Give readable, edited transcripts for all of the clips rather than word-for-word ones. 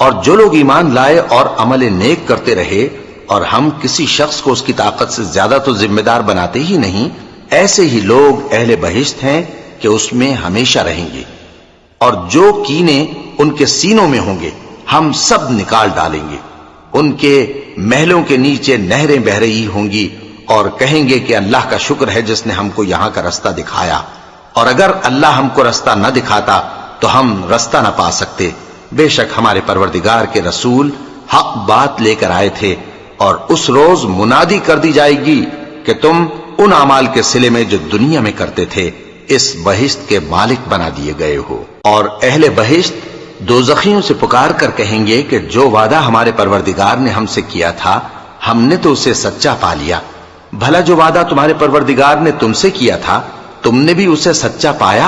और जो लोग ईमान लाए और अमल नेक करते रहे और हम किसी शख्स को उसकी ताकत से ज्यादा तो जिम्मेदार बनाते ही नहीं, ऐसे ही लोग अहले बहिश्त हैं कि उसमें हमेशा रहेंगे। और जो कीने उनके सीनों में होंगे हम सब निकाल डालेंगे। उनके महलों के नीचे नहरें बह रही होंगी और कहेंगे कि अल्लाह का शुक्र है जिसने हमको यहां का रास्ता दिखाया, और अगर अल्लाह हमको रास्ता न दिखाता तो हम रास्ता न पा सकते। बेशक हमारे परवरदिगार के रसूल हक बात लेकर आए थे, और उस रोज मुनादी कर दी जाएगी कि तुम उन अमाल के सिले में जो दुनिया में करते थे इस बहिश्त के मालिक बना दिए गए हो। और अहले बहिश्त दोज़खियों से पुकार कर कहेंगे कि जो वादा हमारे परवरदिगार ने हमसे किया था हमने तो उसे सच्चा पा लिया। भला जो वादा तुम्हारे परवरदिगार ने तुमसे किया था तुमने भी उसे सच्चा पाया?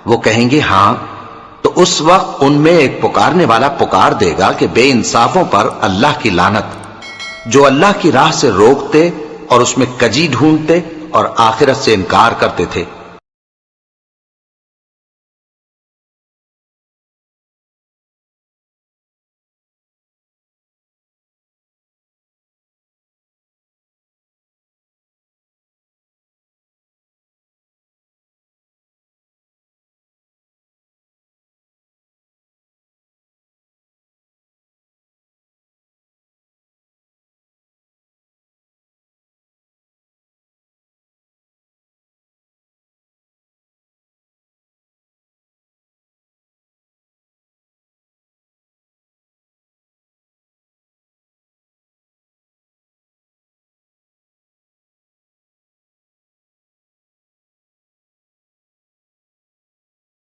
वो कहेंगे हां। तो उस वक्त उनमें एक पुकारने वाला पुकार देगा कि बेइंसाफों पर अल्लाह की लानत, जो अल्लाह की राह से रोकते और उसमें कजी ढूंढते और आखिरत से इनकार करते थे।